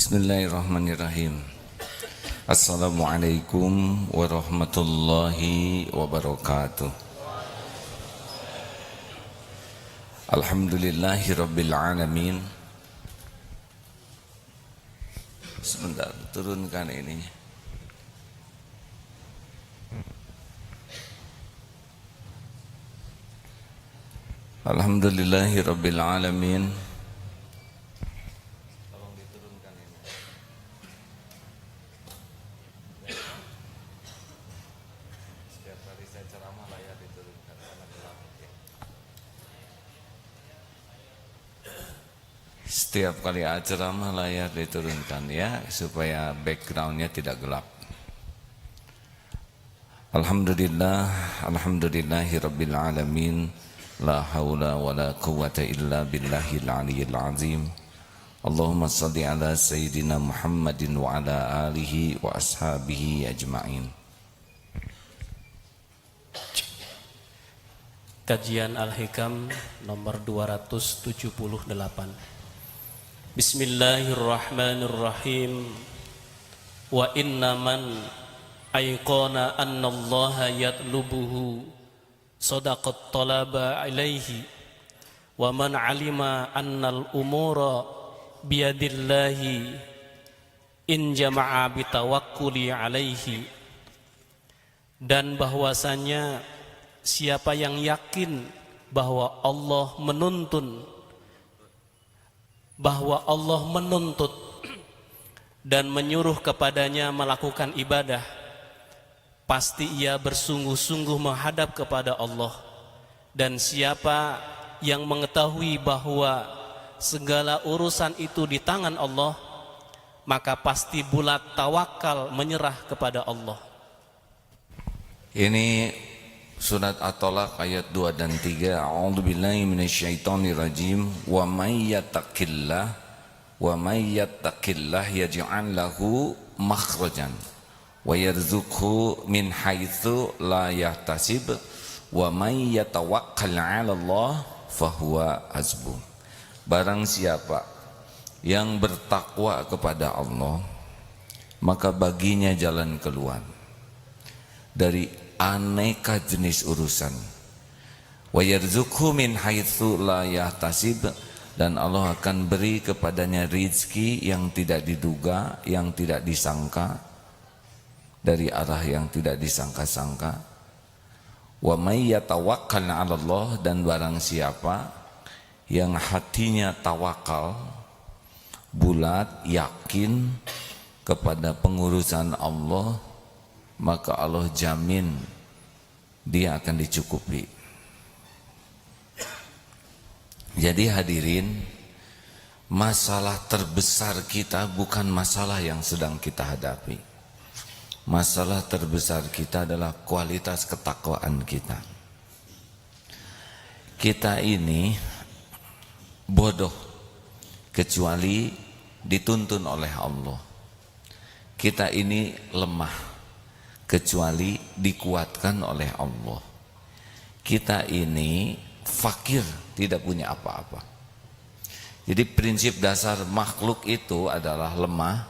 Bismillahirrahmanirrahim. Assalamualaikum warahmatullahi wabarakatuh. Alhamdulillahi rabbil alamin. Sebentar, turunkan ininya. Alhamdulillahi rabbil alamin. Setiap kali ceramah layar diturunkan ya, supaya backgroundnya tidak gelap. Alhamdulillah, alhamdulillahi rabbil alamin. La haula wa la quwwata illa billahil aliyyil azim. Allahumma salli ala sayyidina Muhammadin wa ala alihi wa ashabihi ajma'in. Kajian Al-Hikam nomor 278. Bismillahirrahmanirrahim. Wa innaman ayqana annallaha yatlubuhu sadaqat talaba ilaihi wa man alima annal umura biyadillahi in jama'a bitawakkuli alaihi. Dan bahwasanya siapa yang yakin bahwa Allah menuntut dan menyuruh kepadanya melakukan ibadah, pasti ia bersungguh-sungguh menghadap kepada Allah. Dan siapa yang mengetahui bahwa segala urusan itu di tangan Allah, maka pasti bulat tawakal menyerah kepada Allah. Ini Surat At-Talaq ayat 2 dan 3. A'udzubillahi minasyaitonirrajim. Wa may yattaqillah yaj'al lahu makhrajan wa yarzuqhu min haitsu la yahtasib wa may yatawakkal 'ala Allah fahuwa hasbuh. Barang siapa yang bertakwa kepada Allah, maka baginya jalan keluar dari aneka jenis urusan. Wa yarzuqhu min haitsu la yahtasib, dan Allah akan beri kepadanya rizki yang tidak diduga, yang tidak disangka, dari arah yang tidak disangka-sangka. Wa may yatawakkal 'ala Allah, dan barang siapa yang hatinya tawakal, bulat yakin kepada pengurusan Allah, maka Allah jamin dia akan dicukupi. Jadi hadirin, masalah terbesar kita bukan masalah yang sedang kita hadapi. Masalah terbesar kita adalah kualitas ketakwaan kita. Kita ini bodoh kecuali dituntun oleh Allah. Kita ini lemah kecuali dikuatkan oleh Allah. Kita ini fakir, tidak punya apa-apa. Jadi prinsip dasar makhluk itu adalah lemah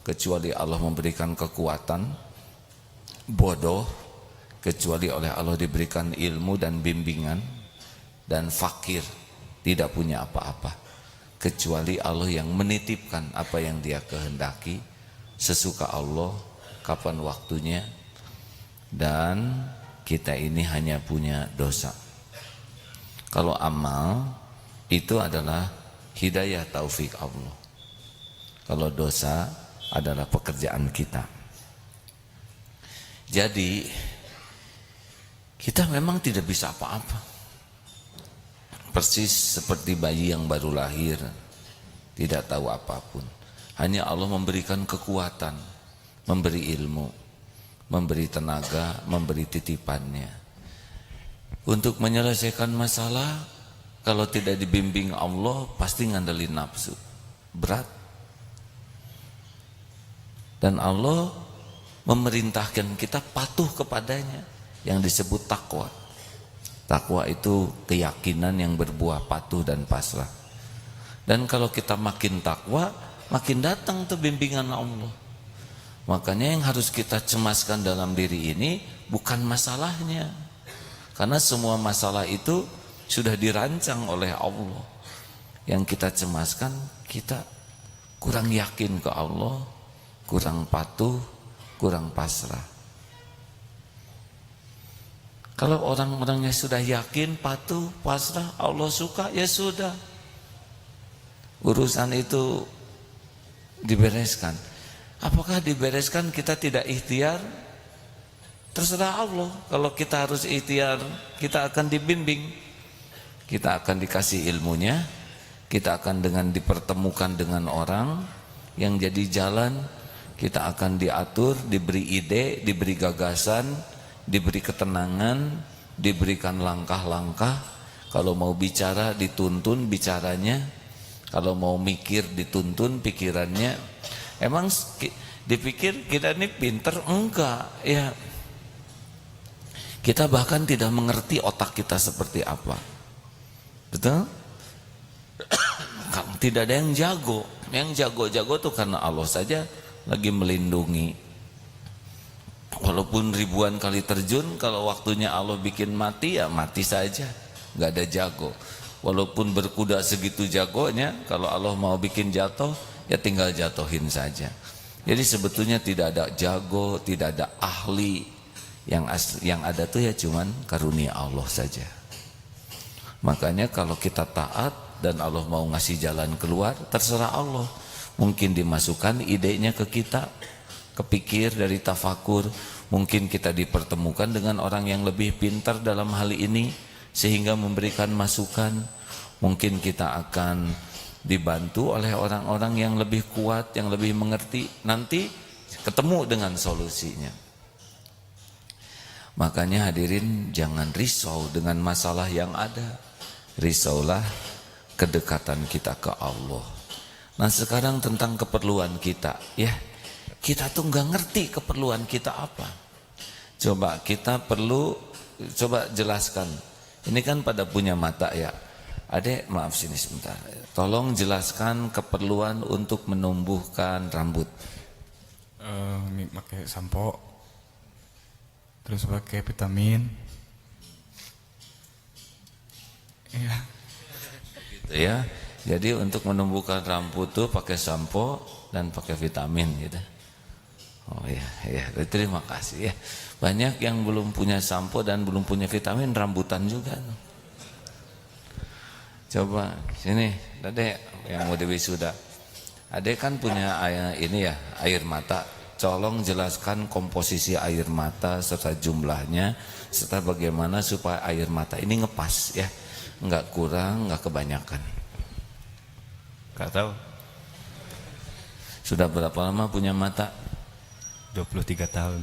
kecuali Allah memberikan kekuatan, bodoh kecuali oleh Allah diberikan ilmu dan bimbingan, dan fakir, tidak punya apa-apa kecuali Allah yang menitipkan apa yang dia kehendaki sesuka Allah, kapan waktunya. Dan kita ini hanya punya dosa. Kalau amal itu adalah hidayah taufik Allah, kalau dosa adalah pekerjaan kita. Jadi kita memang tidak bisa apa-apa, persis seperti bayi yang baru lahir, tidak tahu apapun. Hanya Allah memberikan kekuatan, memberi ilmu, memberi tenaga, memberi titipannya. Untuk menyelesaikan masalah, kalau tidak dibimbing Allah, pasti ngandelin nafsu, berat. Dan Allah memerintahkan kita patuh kepadanya, yang disebut takwa. Takwa itu keyakinan yang berbuah patuh dan pasrah. Dan kalau kita makin takwa, makin datang tuh bimbingan Allah. Makanya yang harus kita cemaskan dalam diri ini bukan masalahnya, karena semua masalah itu sudah dirancang oleh Allah. Yang kita cemaskan, kita kurang yakin ke Allah, kurang patuh, kurang pasrah. Kalau orang-orangnya sudah yakin, patuh, pasrah, Allah suka, ya sudah, urusan itu dibereskan. Apakah dibereskan kita tidak ikhtiar? Terserah Allah. Kalau kita harus ikhtiar, kita akan dibimbing, kita akan dikasih ilmunya, kita akan dengan dipertemukan dengan orang yang jadi jalan, kita akan diatur, diberi ide, diberi gagasan, diberi ketenangan, diberikan langkah-langkah. Kalau mau bicara dituntun bicaranya, kalau mau mikir dituntun pikirannya. Emang dipikir kita ini pinter? Enggak, ya. Kita bahkan tidak mengerti otak kita seperti apa. Betul? Tidak ada yang jago. Yang jago-jago tuh karena Allah saja lagi melindungi. Walaupun ribuan kali terjun, kalau waktunya Allah bikin mati, ya mati saja. Gak ada jago. Walaupun berkuda segitu jagonya, kalau Allah mau bikin jatuh, ya tinggal jatuhin saja. Jadi sebetulnya tidak ada jago, tidak ada ahli. Yang ada tuh ya cuman karunia Allah saja. Makanya kalau kita taat dan Allah mau ngasih jalan keluar, terserah Allah. Mungkin dimasukkan idenya ke kita, kepikir dari tafakur. Mungkin kita dipertemukan dengan orang yang lebih pintar dalam hal ini, sehingga memberikan masukan. Mungkin kita akan dibantu oleh orang-orang yang lebih kuat, yang lebih mengerti, nanti ketemu dengan solusinya. Makanya hadirin, jangan risau dengan masalah yang ada, risaulah kedekatan kita ke Allah. Nah sekarang tentang keperluan kita, ya kita tuh nggak ngerti keperluan kita apa. Coba kita perlu, coba jelaskan. Ini kan pada punya mata ya. Adek, maaf sini sebentar. Tolong jelaskan keperluan untuk menumbuhkan rambut. Pakai sampo, terus pakai vitamin. Iya. Gitu ya. Jadi untuk menumbuhkan rambut tuh pakai sampo dan pakai vitamin gitu. Oh ya, ya. Terima kasih ya. Banyak yang belum punya sampo dan belum punya vitamin, rambutan juga. Coba sini, Adek yang mau diwisuda. Adek kan punya air mata. Tolong jelaskan komposisi air mata serta jumlahnya, serta bagaimana supaya air mata ini ngepas ya, nggak kurang, nggak kebanyakan. Nggak tahu. Sudah berapa lama punya mata? 23 tahun.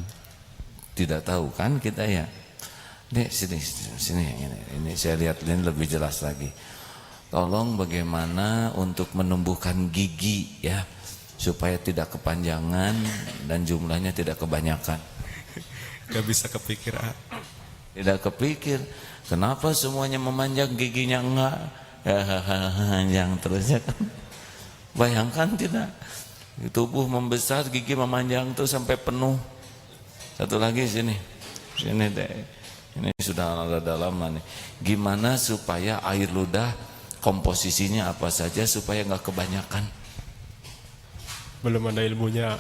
Tidak tahu kan kita ya. Dek sini ini saya lihat ini lebih jelas lagi. Tolong bagaimana untuk menumbuhkan gigi ya, supaya tidak kepanjangan dan jumlahnya tidak kebanyakan. Gak bisa kepikir. Tidak kepikir. Kenapa semuanya memanjang, giginya enggak? Panjang terus ya kan. Bayangkan tidak? Tubuh membesar, gigi memanjang tuh sampai penuh. Satu lagi sini deh. Ini sudah ada lama nih. Gimana supaya air ludah komposisinya apa saja supaya nggak kebanyakan? Belum ada ilmunya.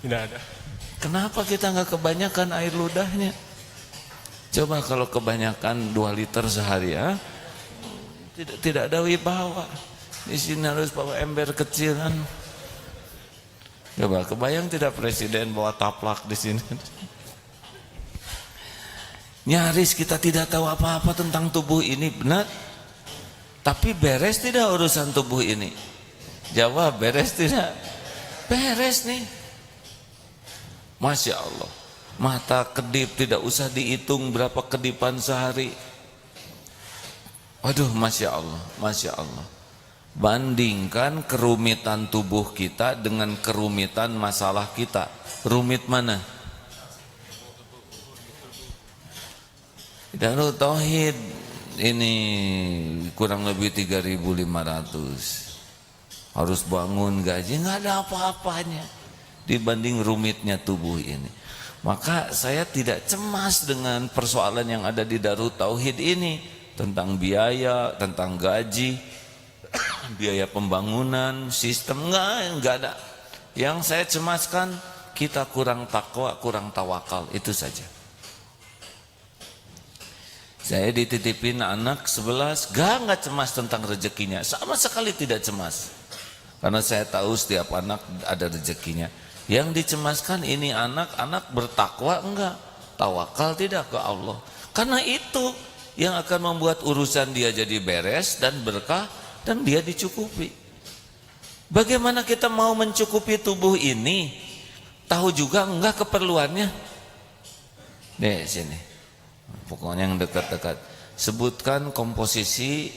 Tidak ada. Kenapa kita nggak kebanyakan air ludahnya? Coba kalau kebanyakan 2 liter sehari ya, tidak ada wibawa. Di sini harus bawa ember kecilan. Coba kebayang tidak presiden bawa taplak di sini? Nyaris kita tidak tahu apa-apa tentang tubuh ini, benar? Tapi beres tidak urusan tubuh ini? Jawab, beres tidak? Beres nih. Masya Allah. Mata kedip tidak usah dihitung berapa kedipan sehari. Waduh, Masya Allah, Masya Allah. Bandingkan kerumitan tubuh kita dengan kerumitan masalah kita. Rumit mana? Darul Tauhid ini kurang lebih 3.500. harus bangun gaji, nggak ada apa-apanya dibanding rumitnya tubuh ini. Maka saya tidak cemas dengan persoalan yang ada di Darut Tauhid ini, tentang biaya, tentang gaji, biaya pembangunan, sistem, enggak ada. Yang saya cemaskan kita kurang takwa, kurang tawakal, itu saja. Saya dititipin anak 11, nggak cemas tentang rezekinya, sama sekali tidak cemas. Karena saya tahu setiap anak ada rezekinya. Yang dicemaskan ini anak-anak bertakwa enggak, tawakal tidak ke Allah. Karena itu yang akan membuat urusan dia jadi beres dan berkah dan dia dicukupi. Bagaimana kita mau mencukupi tubuh ini? Tahu juga enggak keperluannya? Nih sini. Pokoknya yang dekat-dekat. Sebutkan komposisi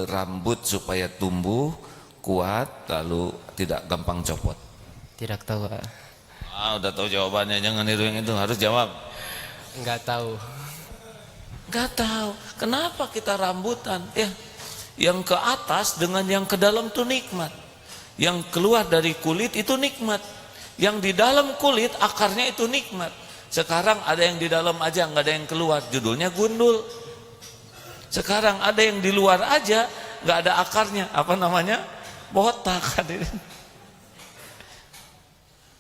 rambut supaya tumbuh kuat lalu tidak gampang copot. Tidak tahu. Udah tahu jawabannya, jangan niru yang itu, harus jawab. Enggak tahu. Enggak tahu. Kenapa kita rambutan? Ya, yang ke atas dengan yang ke dalam itu nikmat. Yang keluar dari kulit itu nikmat. Yang di dalam kulit akarnya itu nikmat. Sekarang ada yang di dalam aja, nggak ada yang keluar, judulnya gundul. Sekarang ada yang di luar aja, nggak ada akarnya, apa namanya? Botak.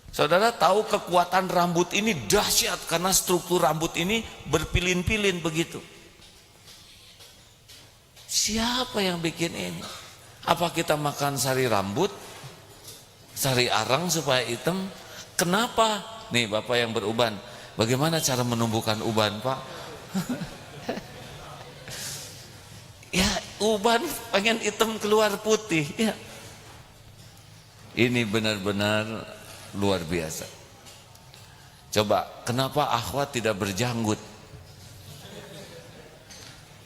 Saudara tahu kekuatan rambut ini dahsyat karena struktur rambut ini berpilin-pilin begitu. Siapa yang bikin ini? Apa kita makan sari rambut, sari arang supaya hitam? Kenapa? Nih Bapak yang beruban, bagaimana cara menumbuhkan uban, Pak? Ya uban pengen hitam keluar putih ya. Ini benar-benar luar biasa. Coba kenapa akhwat tidak berjanggut?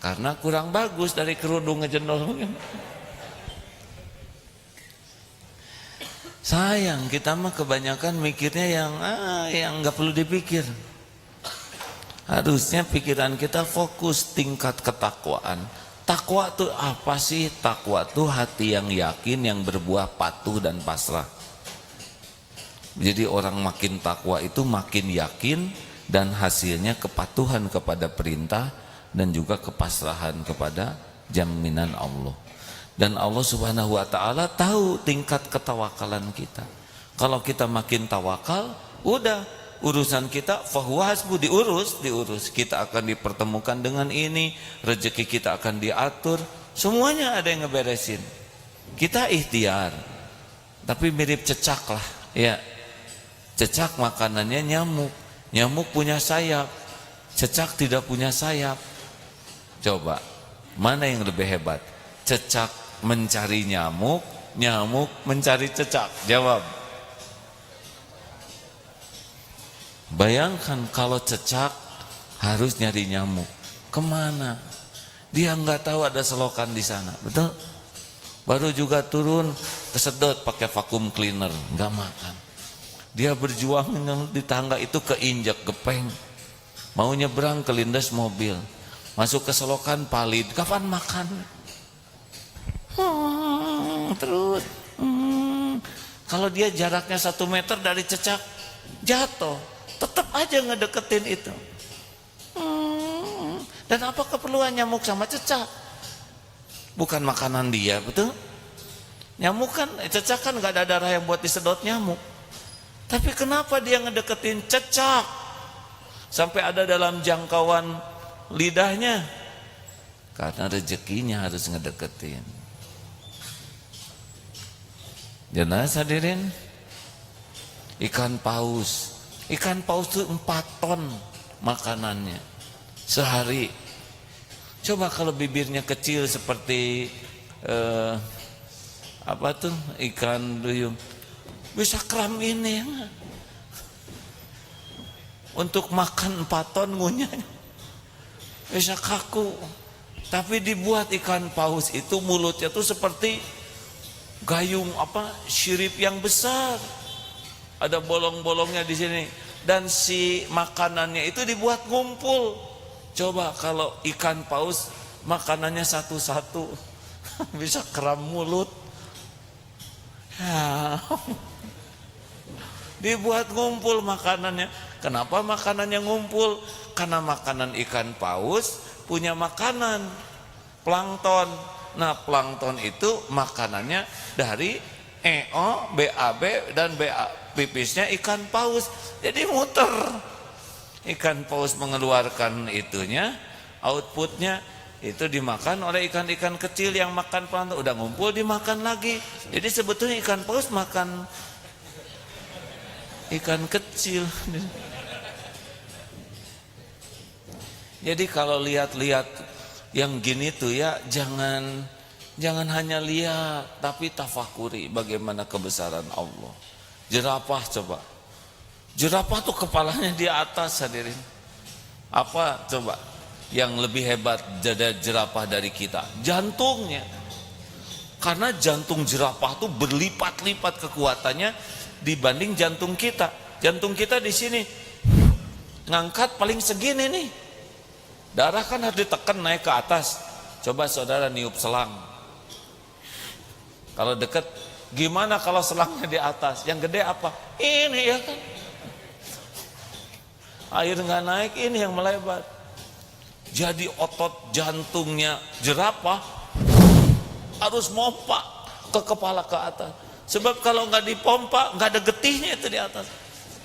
Karena kurang bagus dari kerudung ngejendol. Sayang kita mah kebanyakan mikirnya yang nggak perlu dipikir. Harusnya pikiran kita fokus tingkat ketakwaan. Takwa itu apa sih? Takwa itu hati yang yakin, yang berbuah patuh dan pasrah. Jadi orang makin takwa itu makin yakin dan hasilnya kepatuhan kepada perintah dan juga kepasrahan kepada jaminan Allah. Dan Allah Subhanahu wa taala tahu tingkat ketawakalan kita. Kalau kita makin tawakal, udah urusan kita fahuwa hasbu, diurus. Kita akan dipertemukan dengan ini, rezeki kita akan diatur, semuanya ada yang ngeberesin. Kita ikhtiar. Tapi mirip cecak lah, ya. Cecak makanannya nyamuk. Nyamuk punya sayap. Cecak tidak punya sayap. Coba, mana yang lebih hebat? Cecak mencari nyamuk, nyamuk mencari cecak. Jawab. Bayangkan kalau cecak harus nyari nyamuk. Kemana? Dia nggak tahu ada selokan di sana. Betul? Baru juga turun, kesedot pakai vacuum cleaner. Nggak makan. Dia berjuang di tangga itu keinjak gepeng. Mau nyebrang kelindes mobil. Masuk ke selokan palid. Kapan makan? Terus. Kalau dia jaraknya 1 meter dari cecak, jatuh. Tetap aja ngedeketin itu. Dan apa keperluan nyamuk sama cecak? Bukan makanan dia, betul? Nyamuk kan, cecak kan gak ada darah yang buat disedot nyamuk. Tapi kenapa dia ngedeketin cecak sampai ada dalam jangkauan lidahnya? Karena rezekinya harus ngedeketin. Jelas hadirin, ikan paus itu 4 ton makanannya sehari. Coba kalau bibirnya kecil seperti apa tuh ikan duyung, bisa kram ini ya. Untuk makan 4 ton ngunyahnya bisa kaku. Tapi dibuat ikan paus itu mulutnya tuh seperti gayung sirip yang besar. Ada bolong-bolongnya di sini. Dan si makanannya itu dibuat ngumpul. Coba kalau ikan paus makanannya satu-satu bisa kram mulut. Ya. Dibuat ngumpul makanannya. Kenapa makanannya ngumpul? Karena makanan ikan paus punya makanan plankton. Nah, plankton itu makanannya dari EO, BAB dan BA pipisnya ikan paus. Jadi muter. Ikan paus mengeluarkan itunya, outputnya itu dimakan oleh ikan-ikan kecil yang makan plankton. Udah ngumpul dimakan lagi. Jadi sebetulnya ikan paus makan ikan kecil. Jadi kalau lihat-lihat yang gini tuh ya jangan hanya lihat tapi tafakuri bagaimana kebesaran Allah. Jerapah coba. Jerapah tuh kepalanya di atas hadirin. Apa coba yang lebih hebat dari jerapah dari kita? Jantungnya. Karena jantung jerapah tuh berlipat-lipat kekuatannya dibanding jantung kita. Jantung kita di sini ngangkat paling segini nih. Darah kan harus ditekan naik ke atas. Coba saudara niup selang. Kalau deket, gimana kalau selangnya di atas? Yang gede apa? Ini ya kan. Air nggak naik, ini yang melebar. Jadi otot jantungnya jerapah harus mompa ke kepala ke atas. Sebab kalau nggak dipompa, nggak ada getihnya itu di atas.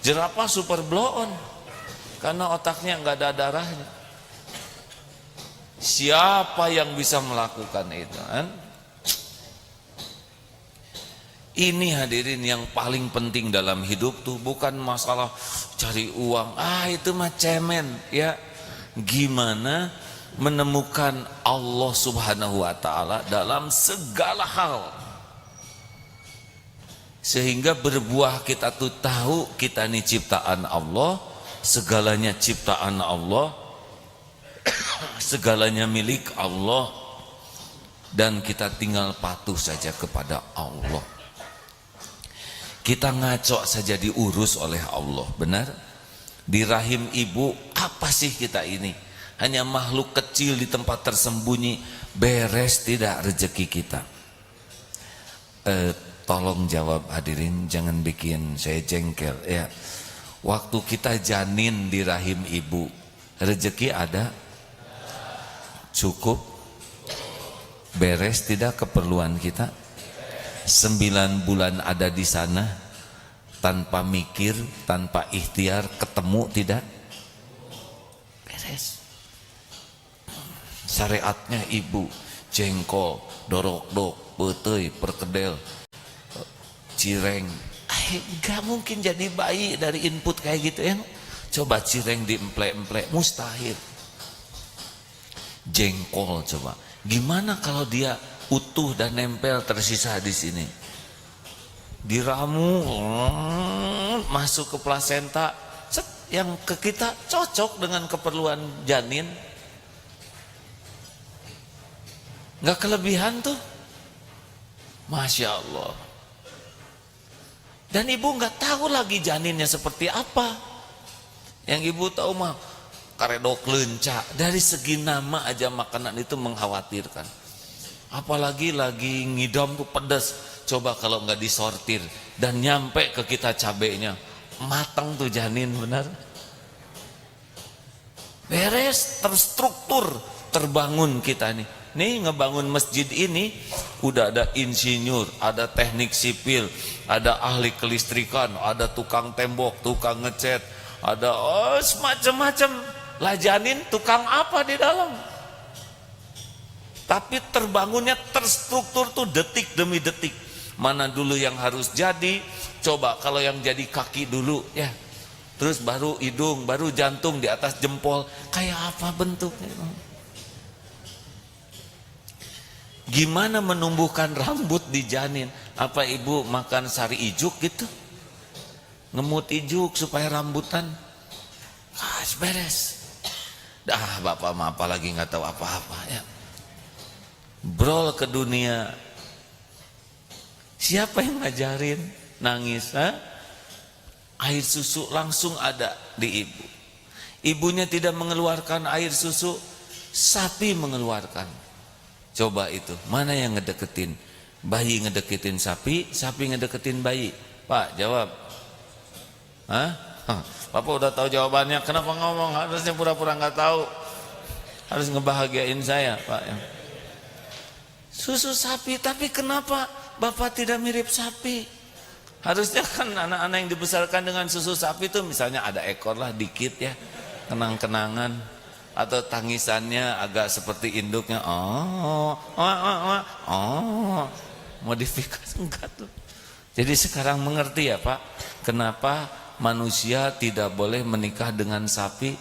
Jerapah super blow on karena otaknya nggak ada darahnya. Siapa yang bisa melakukan itu kan? Ini hadirin yang paling penting dalam hidup tuh bukan masalah cari uang. Itu mah cemen ya. Gimana menemukan Allah Subhanahu wa taala dalam segala hal. Sehingga berbuah kita tuh tahu kita ini ciptaan Allah, segalanya ciptaan Allah, segalanya milik Allah, dan kita tinggal patuh saja kepada Allah. Kita ngaco saja diurus oleh Allah, benar? Di rahim ibu, apa sih kita ini? Hanya makhluk kecil di tempat tersembunyi, beres tidak rezeki kita? Tolong jawab hadirin, jangan bikin saya jengkel ya. Waktu kita janin di rahim ibu, rezeki ada? Cukup? Beres tidak keperluan kita? 9 bulan ada di sana tanpa mikir, tanpa ikhtiar, ketemu tidak? Beres. Syariatnya ibu, jengkol, dorok-dok, beteuy, perkedel, cireng. Gak mungkin jadi bayi dari input kayak gitu ya. Coba cireng diemplek-emplek, mustahil. Jengkol coba. Gimana kalau dia utuh dan nempel tersisa di sini? Diramu, masuk ke plasenta, yang ke kita cocok dengan keperluan janin. Nggak kelebihan tuh, Masya Allah. Dan ibu nggak tahu lagi janinnya seperti apa. Yang ibu tahu mah karedok leunca. Dari segi nama aja makanan itu mengkhawatirkan. Apalagi lagi ngidam tuh pedas. Coba kalau nggak disortir dan nyampe ke kita cabenya, matang tuh janin, benar? Beres, terstruktur, terbangun kita nih. Nih ngebangun masjid ini udah ada insinyur, ada teknik sipil, ada ahli kelistrikan, ada tukang tembok, tukang ngecat, ada semacam-macam. Lah janin tukang apa di dalam? Tapi terbangunnya terstruktur tuh detik demi detik. Mana dulu yang harus jadi? Coba kalau yang jadi kaki dulu ya. Terus baru hidung, baru jantung di atas jempol. Kayak apa bentuknya? Gimana menumbuhkan rambut di janin? Apa ibu makan sari ijuk gitu? Ngemut ijuk supaya rambutan? Beres. Dah bapak mah apalagi nggak tahu apa-apa ya. Brol ke dunia. Siapa yang ngajarin? Nangis, ha? Air susu langsung ada di ibu. Ibunya tidak mengeluarkan air susu, sapi mengeluarkan. Coba itu, mana yang ngedeketin? Bayi ngedeketin sapi, sapi ngedeketin bayi. Pak, jawab. Hah? Bapak udah tahu jawabannya, kenapa ngomong? Harusnya pura-pura nggak tahu. Harus ngebahagiain saya, Pak. Susu sapi, tapi kenapa Bapak tidak mirip sapi? Harusnya kan anak-anak yang dibesarkan dengan susu sapi itu misalnya ada ekor lah dikit ya, kenang-kenangan, atau tangisannya agak seperti induknya. Modifikasi enggak tuh. Jadi sekarang mengerti ya Pak, kenapa manusia tidak boleh menikah dengan sapi?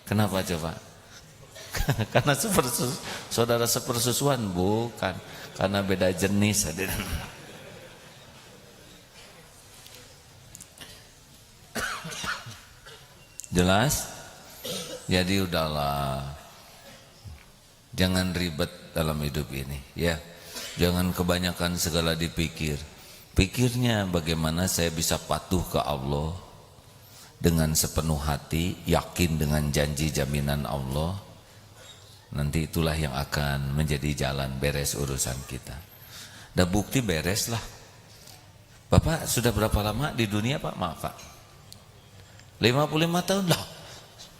Kenapa coba? Karena saudara sepersusuan? Bukan, karena beda jenis. Jelas? Jadi udahlah, jangan ribet dalam hidup ini ya. Jangan kebanyakan segala dipikir. Pikirnya bagaimana saya bisa patuh ke Allah dengan sepenuh hati, yakin dengan janji jaminan Allah. Nanti itulah yang akan menjadi jalan beres urusan kita. Dan bukti beres lah. Bapak sudah berapa lama di dunia Pak? Maaf Pak, 55 tahun lah.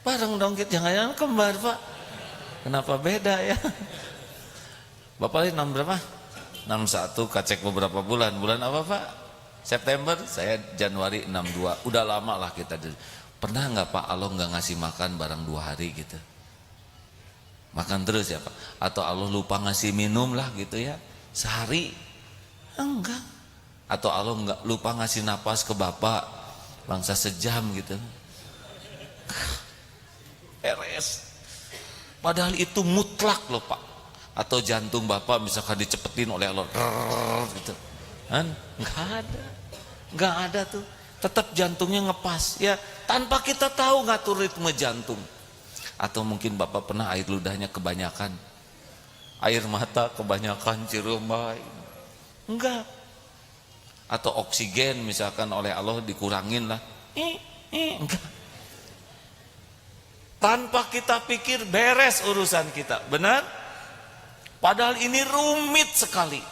Bareng dong kita, jangan-jangan kembar Pak. Kenapa beda ya? Bapak ini 6 berapa? 61, kacek beberapa bulan. Bulan apa Pak? September, saya Januari 62. Udah lama lah kita. Pernah nggak Pak Allah nggak ngasih makan barang 2 hari gitu? Makan terus ya Pak? Atau Allah lupa ngasih minum lah gitu ya? Sehari? Enggak. Atau Allah nggak lupa ngasih napas ke Bapak bangsa sejam gitu? Beres. Padahal itu mutlak loh Pak. Atau jantung Bapak misalkan dicepetin oleh Allah gitu kan, nggak ada tuh, tetap jantungnya ngepas ya, tanpa kita tahu ngatur ritme jantung. Atau mungkin Bapak pernah air ludahnya kebanyakan, air mata kebanyakan, cirumbai, enggak. Atau oksigen misalkan oleh Allah dikurangin lah, enggak. Tanpa kita pikir beres urusan kita, benar? Padahal ini rumit sekali.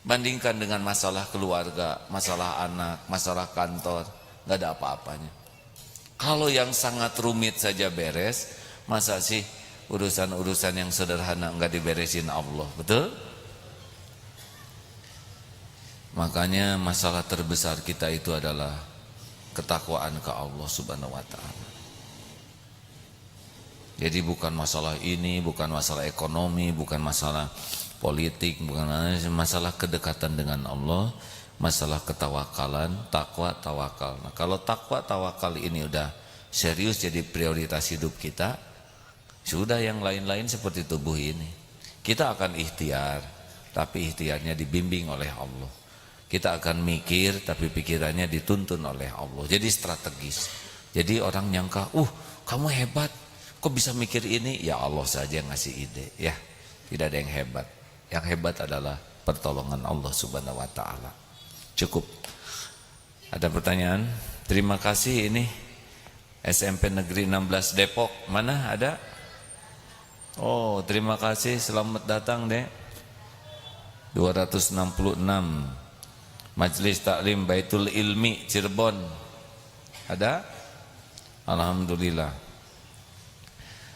Bandingkan dengan masalah keluarga, masalah anak, masalah kantor, nggak ada apa-apanya. Kalau yang sangat rumit saja beres, masa sih urusan-urusan yang sederhana nggak diberesin Allah, betul? Makanya masalah terbesar kita itu adalah ketakwaan ke Allah Subhanahu wa Ta'ala. Jadi bukan masalah ini, bukan masalah ekonomi, bukan masalah politik, bukan masalah kedekatan dengan Allah, masalah ketawakalan, takwa, tawakal. Nah, kalau takwa, tawakal ini udah serius jadi prioritas hidup kita, sudah yang lain-lain seperti tubuh ini. Kita akan ikhtiar, tapi ikhtiarnya dibimbing oleh Allah. Kita akan mikir, tapi pikirannya dituntun oleh Allah. Jadi strategis. Jadi orang nyangka, kamu hebat. Kok bisa mikir ini? Ya Allah saja yang ngasih ide ya. Tidak ada yang hebat. Yang hebat adalah pertolongan Allah Subhanahu wa Ta'ala. Cukup. Ada pertanyaan? Terima kasih. Ini SMP Negeri 16 Depok. Mana ada? Oh, terima kasih. Selamat datang deh. 266 Majelis Taklim Baitul Ilmi Cirebon. Ada? Alhamdulillah.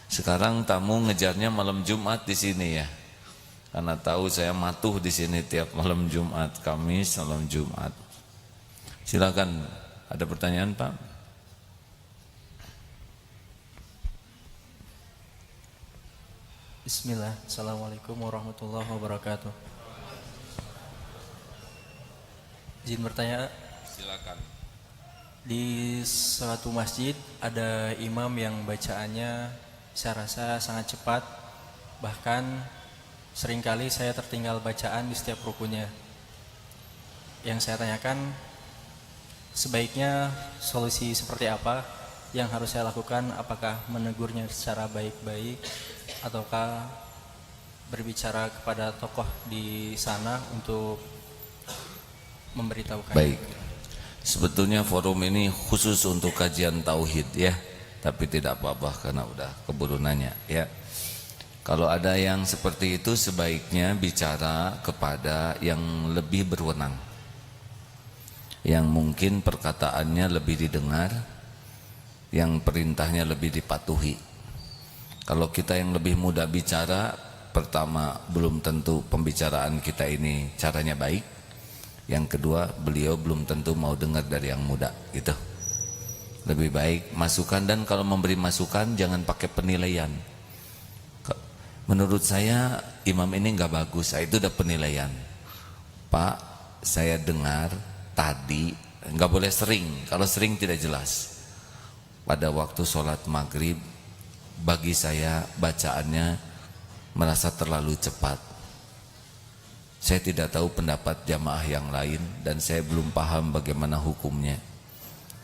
Sekarang tamu ngejarnya malam Jumat di sini ya. Karena tahu saya matuh di sini tiap malam Jumat, Kamis, malam Jumat. Silakan, ada pertanyaan Pak? Bismillah. Assalamualaikum warahmatullahi wabarakatuh. Izin bertanya. Silakan. Di suatu masjid ada imam yang bacaannya saya rasa sangat cepat, bahkan seringkali saya tertinggal bacaan di setiap rukunya. Yang saya tanyakan, sebaiknya solusi seperti apa yang harus saya lakukan? Apakah menegurnya secara baik-baik ataukah berbicara kepada tokoh di sana untuk memberitahukan? Baik. Sebetulnya forum ini khusus untuk kajian tauhid ya. Tapi tidak apa-apa karena udah keburu nanya ya. Kalau ada yang seperti itu sebaiknya bicara kepada yang lebih berwenang, yang mungkin perkataannya lebih didengar, yang perintahnya lebih dipatuhi. Kalau kita yang lebih mudah bicara, pertama belum tentu pembicaraan kita ini caranya baik, yang kedua beliau belum tentu mau dengar dari yang muda gitu. Lebih baik masukan, dan kalau memberi masukan jangan pakai penilaian. Menurut saya imam ini nggak bagus, itu udah penilaian. Pak, saya dengar tadi, nggak boleh sering. Kalau sering tidak jelas. Pada waktu sholat maghrib, bagi saya bacaannya merasa terlalu cepat. Saya tidak tahu pendapat jamaah yang lain dan saya belum paham bagaimana hukumnya.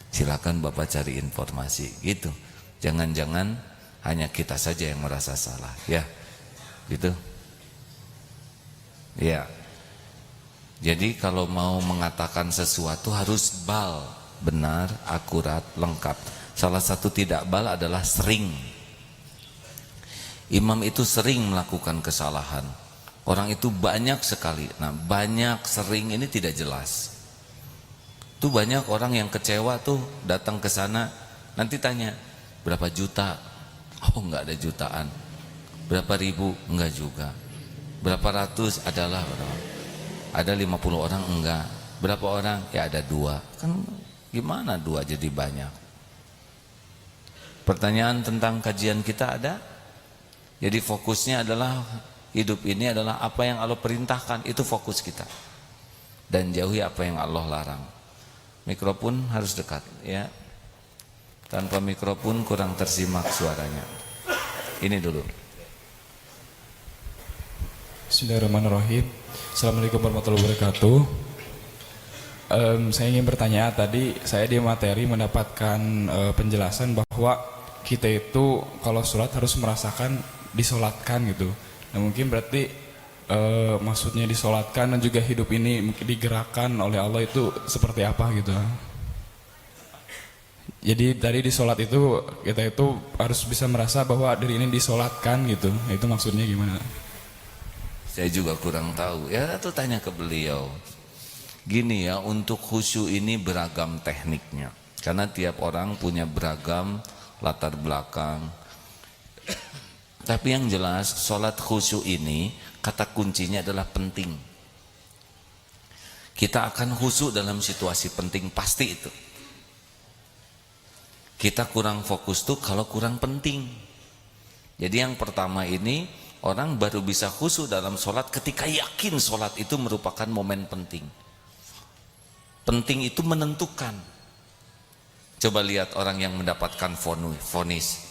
Silakan Bapak cari informasi gitu. Jangan-jangan hanya kita saja yang merasa salah, ya. Gitu. Ya. Jadi kalau mau mengatakan sesuatu harus bal, benar, akurat, lengkap. Salah satu tidak bal adalah sering. Imam itu sering melakukan kesalahan. Orang itu banyak sekali. Nah, banyak, sering ini tidak jelas. Tuh banyak orang yang kecewa tuh datang ke sana, nanti tanya, berapa juta? Oh, enggak ada jutaan. Berapa ribu? Enggak juga. Berapa ratus? Adalah berapa? Ada 50 orang? Enggak. Berapa orang? Ya ada 2. Kan gimana 2 jadi banyak? Pertanyaan tentang kajian kita ada? Jadi fokusnya adalah hidup ini adalah apa yang Allah perintahkan, itu fokus kita. Dan jauhi apa yang Allah larang. Mikrofon harus dekat, ya. Tanpa mikrofon kurang tersimak suaranya. Ini dulu. Bismillahirrahmanirrahim. Assalamualaikum warahmatullahi wabarakatuh. Saya ingin bertanya, tadi saya di materi mendapatkan penjelasan bahwa kita itu kalau sholat harus merasakan disolatkan gitu. Nah, mungkin berarti maksudnya disolatkan dan juga hidup ini digerakkan oleh Allah itu seperti apa gitu. Jadi tadi di sholat itu kita itu harus bisa merasa bahwa diri ini disolatkan gitu. Nah, itu maksudnya gimana? Saya juga kurang tahu. Ya, itu tanya ke beliau. Gini ya, untuk khusyuk ini beragam tekniknya. Karena tiap orang punya beragam latar belakang. Tapi yang jelas, sholat khusyuk ini kata kuncinya adalah penting. Kita akan khusyuk dalam situasi penting, pasti itu. Kita kurang fokus tuh kalau kurang penting. Jadi yang pertama ini, orang baru bisa khusyuk dalam sholat ketika yakin sholat itu merupakan momen penting. Penting itu menentukan. Coba lihat orang yang mendapatkan vonis,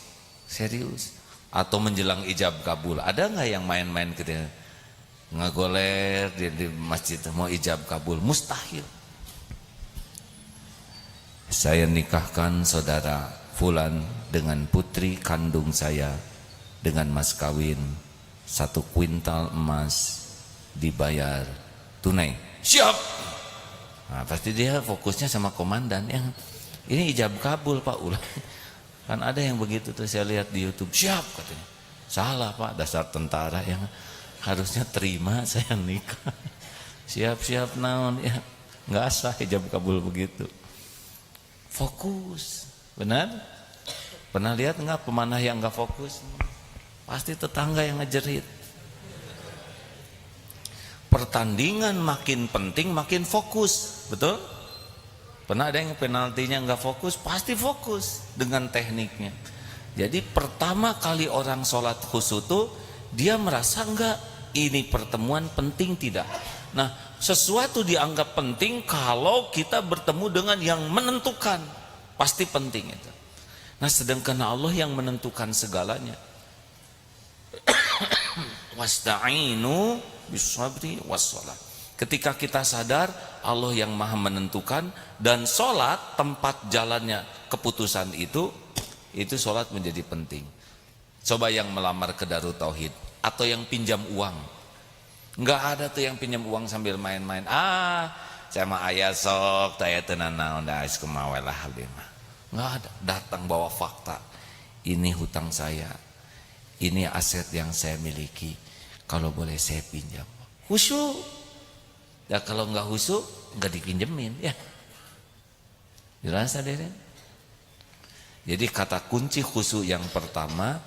serius, atau menjelang ijab kabul. Ada nggak yang main-main gitu, ngagoler di masjid mau ijab kabul? Mustahil. Saya nikahkan saudara Fulan dengan putri kandung saya dengan mas kawin 1 kuintal emas dibayar tunai. Siap. Nah, pasti dia fokusnya sama komandan yang ini ijab kabul Pak ulang. Kan ada yang begitu tuh saya lihat di YouTube. Siap katanya. Salah Pak, dasar tentara yang harusnya terima saya nikah. Siap-siap naon ya. Enggak sah ijab kabul begitu. Fokus. Benar? Pernah lihat enggak pemanah yang enggak fokus? Pasti tetangga yang ngejerit. Pertandingan makin penting makin fokus, betul? Pernah ada yang penaltinya nggak fokus? Pasti fokus dengan tekniknya. Jadi pertama kali orang sholat khusyuk tuh dia merasa enggak ini pertemuan penting tidak. Nah, sesuatu dianggap penting kalau kita bertemu dengan yang menentukan, pasti penting itu. Nah, sedangkan Allah yang menentukan segalanya. Wasta'inu bisabri wassalah. Ketika kita sadar Allah yang maha menentukan dan sholat tempat jalannya keputusan itu sholat menjadi penting. Coba yang melamar ke Darut Tauhid atau yang pinjam uang, nggak ada tuh yang pinjam uang sambil main-main. Saya mah ayah sok, saya tenan naon dah kemawelah lima. Nggak ada, datang bawa fakta. Ini hutang saya. ini aset yang saya miliki, kalau boleh saya pinjam. Khusyuk. Ya kalau nggak khusyuk nggak dipinjemin ya. Jelas hadirin? Jadi kata kunci khusyuk yang pertama,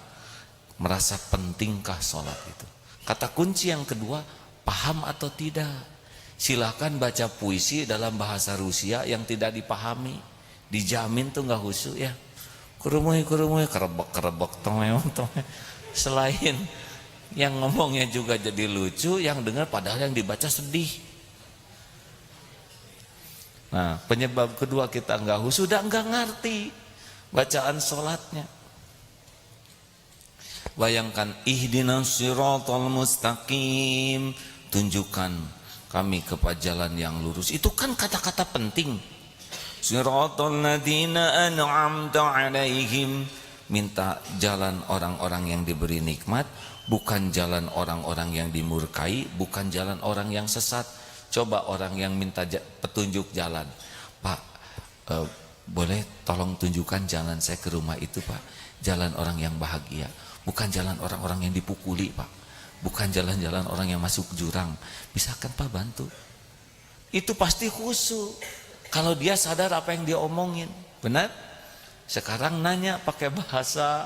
merasa pentingkah sholat itu. Kata kunci yang kedua, paham atau tidak. Silahkan baca puisi dalam bahasa Rusia yang tidak dipahami, dijamin tuh nggak khusyuk ya. Kurumuy kerebek tong. Selain yang ngomongnya juga jadi lucu, yang dengar padahal yang dibaca sedih. Nah, penyebab kedua kita nggak khusyuk, sudah nggak ngerti bacaan sholatnya. Bayangkan, ihdinas siratal mustaqim, tunjukkan kami kepada jalan yang lurus. Itu kan kata-kata penting. Siratal ladzina an'amta 'alaihim, minta jalan orang-orang yang diberi nikmat, bukan jalan orang-orang yang dimurkai, bukan jalan orang yang sesat. Coba orang yang minta petunjuk jalan, Pak, boleh tolong tunjukkan jalan saya ke rumah itu, Pak. Jalan orang yang bahagia, bukan jalan orang-orang yang dipukuli, Pak. Bukan jalan-jalan orang yang masuk jurang. Bisakah Pak bantu? Itu pasti khusyuk kalau dia sadar apa yang dia omongin. Benar? Sekarang nanya pakai bahasa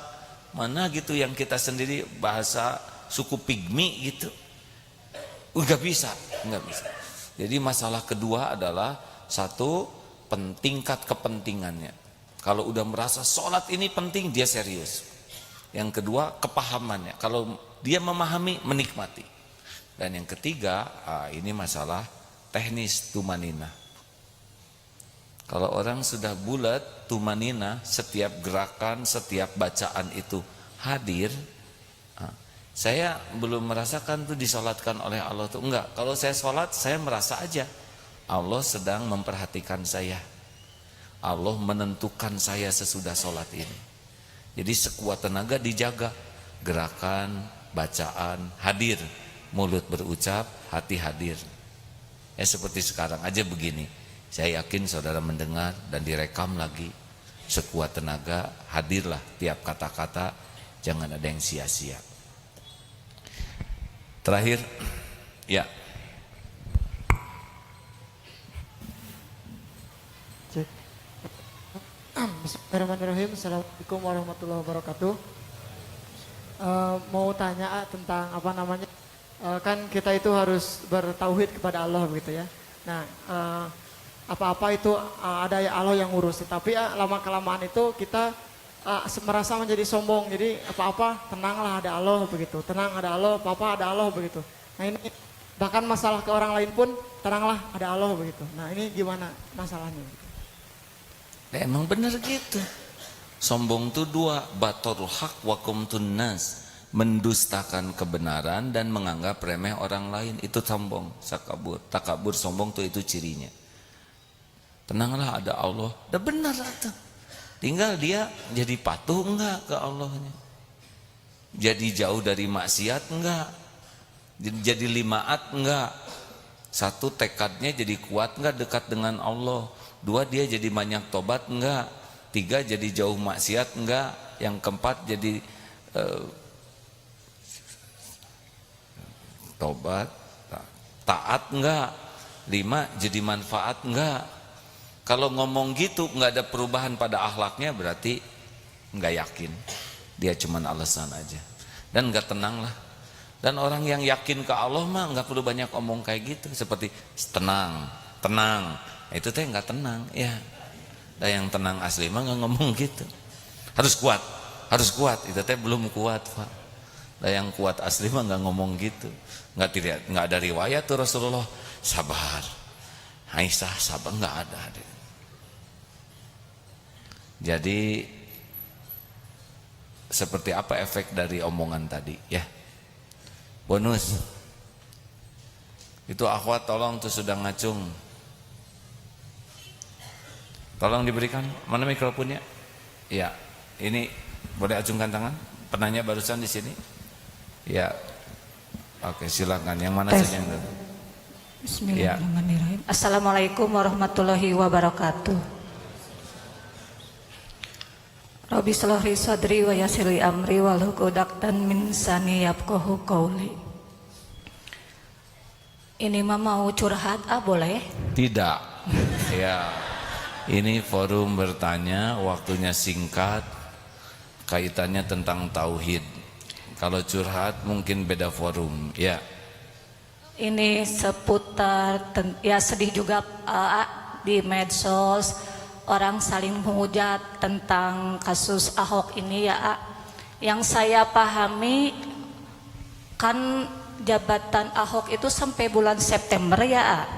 mana gitu yang kita sendiri, bahasa suku pigmi gitu. Enggak bisa. Jadi masalah kedua adalah satu, tingkat kepentingannya. Kalau udah merasa sholat ini penting, dia serius. Yang kedua, kepahamannya. Kalau dia memahami, menikmati. Dan yang ketiga, ini masalah teknis tumanina. Kalau orang sudah bulat tumanina, setiap gerakan, setiap bacaan itu hadir. Saya belum merasakan tuh disolatkan oleh Allah tuh, enggak. Kalau saya sholat, saya merasa aja Allah sedang memperhatikan saya. Allah menentukan saya sesudah sholat ini. Jadi sekuat tenaga dijaga. Gerakan, bacaan, hadir. Mulut berucap, hati hadir. Ya seperti sekarang aja begini. Saya yakin saudara mendengar dan direkam lagi. Sekuat tenaga, hadirlah tiap kata-kata. Jangan ada yang sia-sia. Terakhir, ya. Bismillahirrahmanirrahim. Assalamualaikum warahmatullahi wabarakatuh. Mau tanya tentang apa namanya, kan kita itu harus bertauhid kepada Allah begitu ya. Nah, apa-apa itu ada ya Allah yang ngurus. Tapi lama kelamaan itu kita merasa menjadi sombong. Jadi apa-apa tenanglah ada Allah begitu. Tenang ada Allah, apa-apa ada Allah begitu. Nah ini bahkan masalah ke orang lain pun tenanglah ada Allah begitu. Nah ini gimana masalahnya? Emang bener gitu. Sombong itu dua, batorul haq wa qumtun nas, mendustakan kebenaran dan menganggap remeh orang lain. Itu sombong, sakabur, takabur, sombong tuh itu cirinya. Tenanglah ada Allah, udah benar tuh. Tinggal dia jadi patuh enggak ke Allahnya, jadi jauh dari maksiat enggak, jadi limaat enggak. Satu, tekadnya jadi kuat enggak dekat dengan Allah. Dua, dia jadi banyak tobat enggak. Tiga, jadi jauh maksiat enggak. Yang keempat, jadi tobat, taat enggak. Lima, jadi manfaat enggak. Kalau ngomong gitu nggak ada perubahan pada akhlaknya, berarti nggak yakin. Dia cuman alasan aja. Dan nggak tenang lah. Dan orang yang yakin ke Allah mah nggak perlu banyak omong kayak gitu. Seperti tenang, tenang. Itu teh nggak tenang ya. Dan yang tenang asli mah nggak ngomong gitu. Harus kuat, harus kuat. Itu teh belum kuat, Pak. Dan yang kuat asli mah nggak ngomong gitu. Nggak ada riwayat tuh Rasulullah sabar, Aisyah sabar, nggak ada. Jadi seperti apa efek dari omongan tadi ya? Bonus. Itu akhwat tolong tuh sudah ngacung. Tolong diberikan, mana mikrofonnya? Ya, ini boleh acungkan tangan. Penanya barusan di sini. Ya. Oke, silakan. Yang mana saja yang dulu? Bismillahirrahmanirrahim. Assalamualaikum warahmatullahi wabarakatuh. Rabbi shrah li sadri wa yassir li amri wahlul 'uqdatam min lisani yafqahu qawli. Ini mah mau curhat, boleh? Tidak. Ya. Ini forum bertanya, waktunya singkat, kaitannya tentang tauhid. Kalau curhat mungkin beda forum, ya. Ini seputar ya sedih juga di medsos orang saling menghujat tentang kasus Ahok ini ya. Yang saya pahami kan jabatan Ahok itu sampai bulan September ya.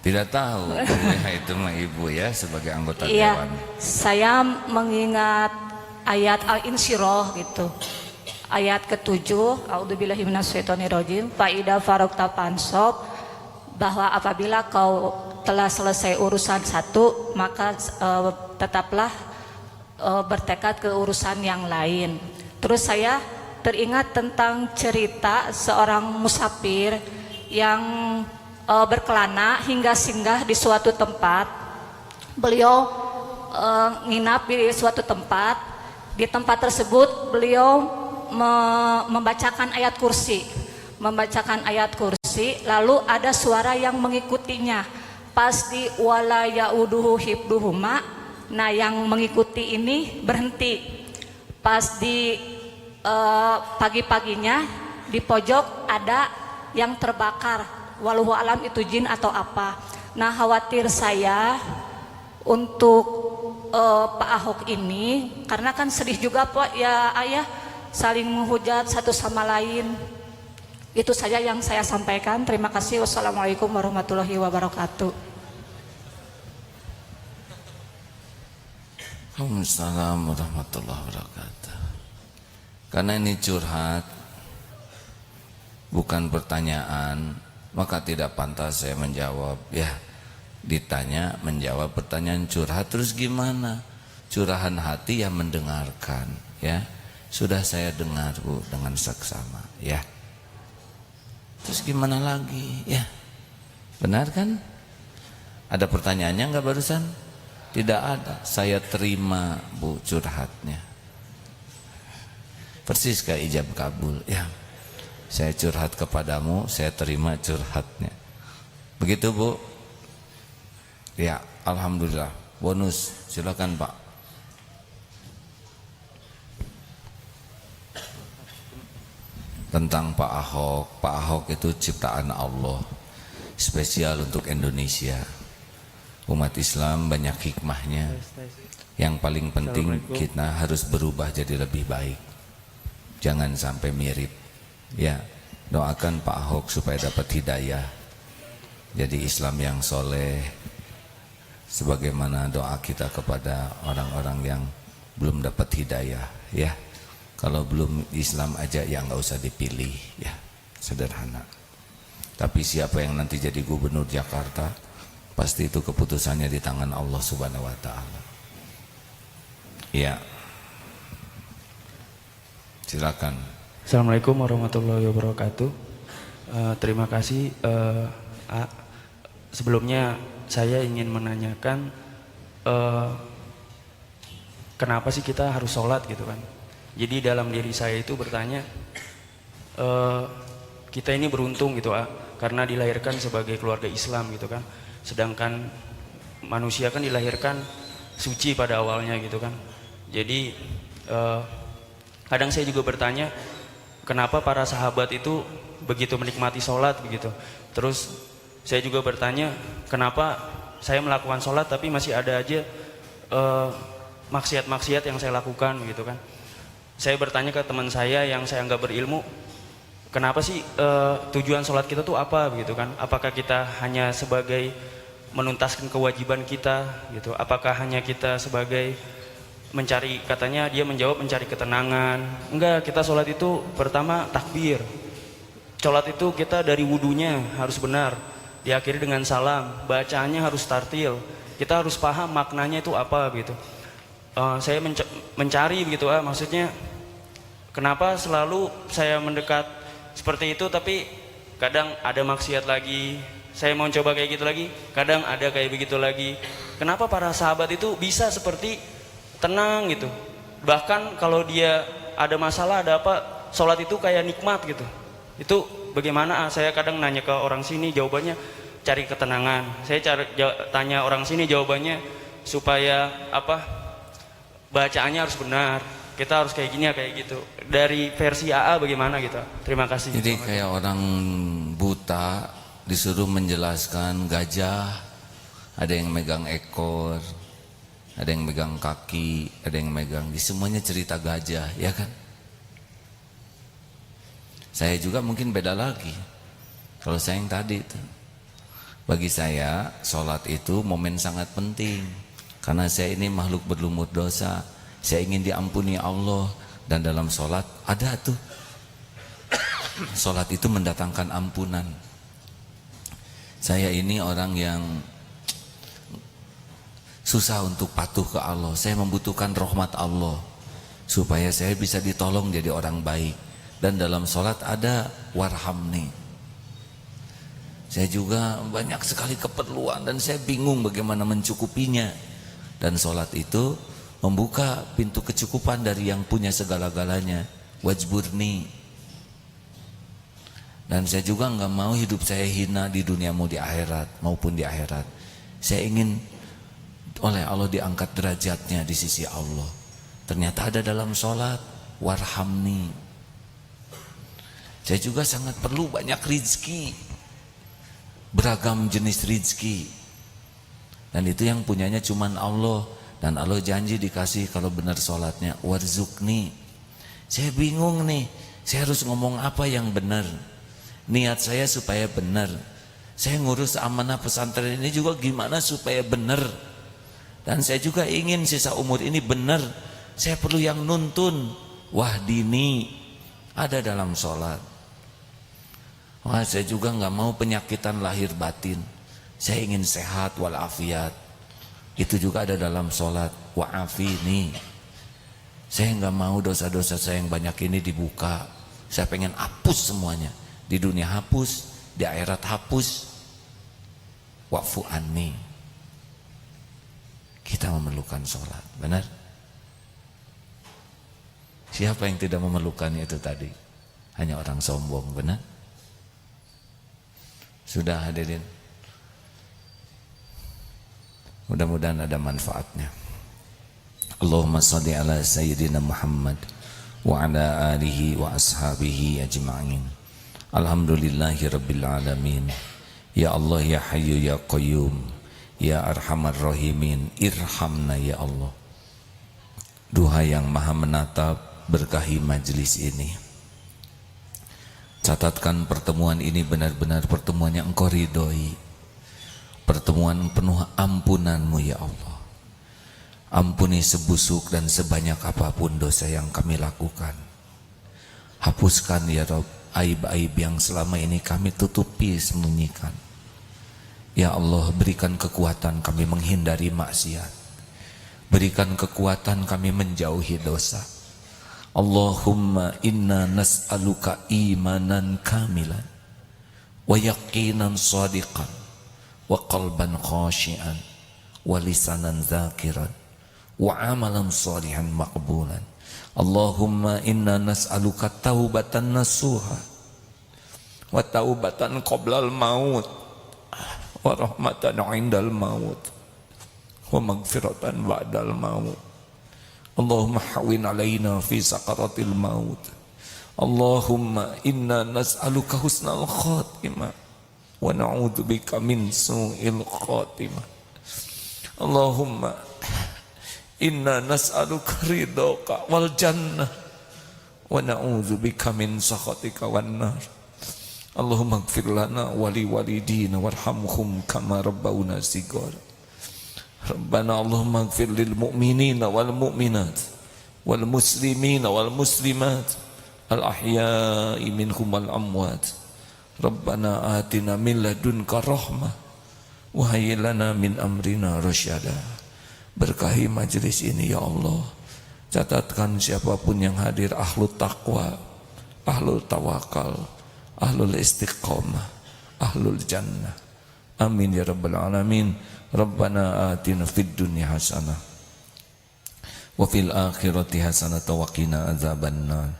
Tidak tahu, ya, itu mah ibu ya sebagai anggota Iya, dewan. saya mengingat ayat Al-Insyirah gitu. Ayat ke-7, A'udzubillahi minasyaitonirrajim, fa idza faragta fansab, bahwa apabila kau telah selesai urusan satu, maka tetaplah bertekad ke urusan yang lain. Terus saya teringat tentang cerita seorang musafir yang berkelana hingga singgah di suatu tempat. Beliau nginap di suatu tempat. Di tempat tersebut beliau membacakan ayat kursi, lalu ada suara yang mengikutinya. Pas di wala yauduhu hibduhuma, nah yang mengikuti ini berhenti. Pas di pagi-paginya di pojok ada yang terbakar, walau alam itu jin atau apa. Nah khawatir saya untuk Pak Ahok ini, karena kan sedih juga Pak ya ayah, saling menghujat satu sama lain. Itu saja yang saya sampaikan. Terima kasih. Wassalamualaikum warahmatullahi wabarakatuh. Waalaikumsalam warahmatullahi wabarakatuh. Karena ini curhat, bukan pertanyaan, maka tidak pantas saya menjawab. Ya, ditanya menjawab pertanyaan curhat, terus gimana? Curahan hati yang mendengarkan, ya. Sudah saya dengar Bu dengan seksama, ya. Terus gimana lagi, ya? Benar kan? Ada pertanyaannya enggak barusan? Tidak ada. Saya terima Bu curhatnya. Persis kayak ijab kabul, ya. Saya curhat kepadamu, saya terima curhatnya. Begitu Bu? Ya, alhamdulillah. Bonus, silakan Pak. Tentang Pak Ahok. Pak Ahok itu ciptaan Allah, spesial untuk Indonesia. Umat Islam banyak hikmahnya. Yang paling penting kita harus berubah jadi lebih baik. Jangan sampai mirip. Ya, doakan Pak Ahok supaya dapat hidayah. Jadi Islam yang soleh. Sebagaimana doa kita kepada orang-orang yang belum dapat hidayah, ya. Kalau belum Islam aja ya nggak usah dipilih, ya, sederhana. Tapi siapa yang nanti jadi gubernur Jakarta, pasti itu keputusannya di tangan Allah Subhanahu Wa Taala. Ya, silakan. Assalamualaikum warahmatullahi wabarakatuh. Terima kasih. Sebelumnya saya ingin menanyakan, kenapa sih kita harus sholat gitu kan? Jadi dalam diri saya itu bertanya, kita ini beruntung gitu karena dilahirkan sebagai keluarga Islam gitu kan. Sedangkan manusia kan dilahirkan suci pada awalnya gitu kan. Jadi kadang saya juga bertanya, kenapa para sahabat itu begitu menikmati sholat begitu. Terus saya juga bertanya, kenapa saya melakukan sholat tapi masih ada aja maksiat-maksiat yang saya lakukan gitu kan. Saya bertanya ke teman saya yang saya anggap berilmu, kenapa sih tujuan sholat kita tuh apa begitu kan? Apakah kita hanya sebagai menuntaskan kewajiban kita gitu? Apakah hanya kita sebagai mencari, katanya dia menjawab mencari ketenangan? Enggak, kita sholat itu pertama takbir. Sholat itu kita dari wudunya harus benar, diakhiri dengan salam, bacaannya harus tartil. Kita harus paham maknanya itu apa gitu. Saya mencari begitu maksudnya kenapa selalu saya mendekat seperti itu tapi kadang ada maksiat lagi, saya mau coba kayak gitu lagi, kadang ada kayak begitu lagi. Kenapa para sahabat itu bisa seperti tenang gitu, Bahkan kalau dia ada masalah, ada apa, sholat itu kayak nikmat gitu. Itu bagaimana? Saya kadang nanya ke orang sini, jawabannya cari ketenangan. Saya tanya orang sini, jawabannya supaya apa? Bacaannya harus benar. Kita harus kayak gini ya, kayak gitu. Dari versi AA bagaimana gitu? Terima kasih. Jadi kayak orang buta disuruh menjelaskan gajah, ada yang megang ekor, ada yang megang kaki, ada yang megang, semuanya cerita gajah, ya kan? Saya juga mungkin beda lagi. Kalau saya yang tadi itu, bagi saya sholat itu momen sangat penting, karena saya ini makhluk berlumut dosa. Saya ingin diampuni Allah, dan dalam sholat ada tuh. Sholat itu mendatangkan ampunan. Saya ini orang yang susah untuk patuh ke Allah. Saya membutuhkan rahmat Allah supaya saya bisa ditolong jadi orang baik. Dan dalam sholat ada warhamni. Saya juga banyak sekali keperluan dan saya bingung bagaimana mencukupinya. Dan sholat itu membuka pintu kecukupan dari yang punya segala-galanya. Wajburni. Dan saya juga nggak mau hidup saya hina di dunia mau di akhirat maupun di akhirat. Saya ingin oleh Allah diangkat derajatnya di sisi Allah. Ternyata ada dalam sholat warhamni. Saya juga sangat perlu banyak rizki, beragam jenis rizki, dan itu yang punyanya cuman Allah. Dan Allah janji dikasih kalau benar sholatnya. Warzukni. Saya bingung nih, saya harus ngomong apa yang benar. Niat saya supaya benar. Saya ngurus amanah pesantren ini juga gimana supaya benar. Dan saya juga ingin sisa umur ini benar. Saya perlu yang nuntun. Wahdini ada dalam sholat. Wah, saya juga nggak mau penyakitan lahir batin. Saya ingin sehat walafiat. Itu juga ada dalam sholat. Wa'afini. Saya nggak mau dosa-dosa saya yang banyak ini dibuka. Saya pengen hapus semuanya. Di dunia hapus, di akhirat hapus. Wa'fu anni. Kita memerlukan sholat, benar? Siapa yang tidak memerlukannya itu tadi? Hanya orang sombong, benar? Sudah hadirin. Mudah-mudahan ada manfaatnya. Allahumma salli ala Sayyidina Muhammad wa ala alihi wa ashabihi ajma'in. Alhamdulillahi Rabbil Alamin. Ya Allah, ya Hayyu, ya Qayyum, ya Arhamar Rahimin, irhamna ya Allah. Duha yang maha menatap, berkahi majlis ini. Catatkan pertemuan ini benar-benar pertemuan yang Engkau ridhoi. Pertemuan penuh ampunanmu ya Allah. Ampuni sebusuk dan sebanyak apapun dosa yang kami lakukan. Hapuskan ya Rabb aib-aib yang selama ini kami tutupi, sembunyikan. Ya Allah, berikan kekuatan kami menghindari maksiat. Berikan kekuatan kami menjauhi dosa. Allahumma inna nas'aluka imanan kamilan wa yaqinan sadiqan wa qalban khashian wa lisanan zakiran wa amalan salihan maqbulan. Allahumma inna nas'aluka taubatan nasuha wa taubatan qoblal maut wa rahmatan indal maut wa magfiratan ba'dal maut. Allahumma hawin alaina fi sakaratil maut. Allahumma inna nas'aluka husnal khatimah wa na'udzubika min su'il khatimah. Allahumma inna nas'aluka ridhaka wal jannah wa na'udzubika min sakhatika wan nar. Allahumma ighfir lana wa li walidina warhamhum kama rabbawna shighara. Rabbana Allahumma ighfir lil mu'minina wal mu'minat wal muslimina wal muslimat al ahya'i minhum wal amwat. Rabbana atina min ladunka rahmah wa hayyi lana min amrina rasyada. Berkahi majlis ini ya Allah. Catatkan siapapun yang hadir ahlul taqwa, ahlul tawakal, ahlul istiqamah, ahlul jannah. Amin ya rabbal alamin. Rabbana atina fid dunya hasanah wa fil akhirati hasanatan wa qina adzabannar.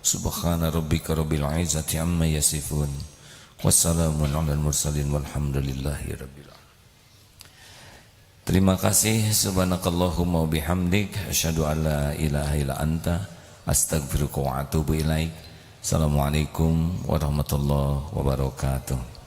Subhana rabbika rabbil izzati amma yasifun. Wassalamun alal mursalin walhamdulillahi rabbil alamin. Terima kasih. Subhanakallahumma bihamdik asyhadu an la ilaha illa anta astaghfiruka wa atubu ilaik. Assalamualaikum warahmatullahi wabarakatuh.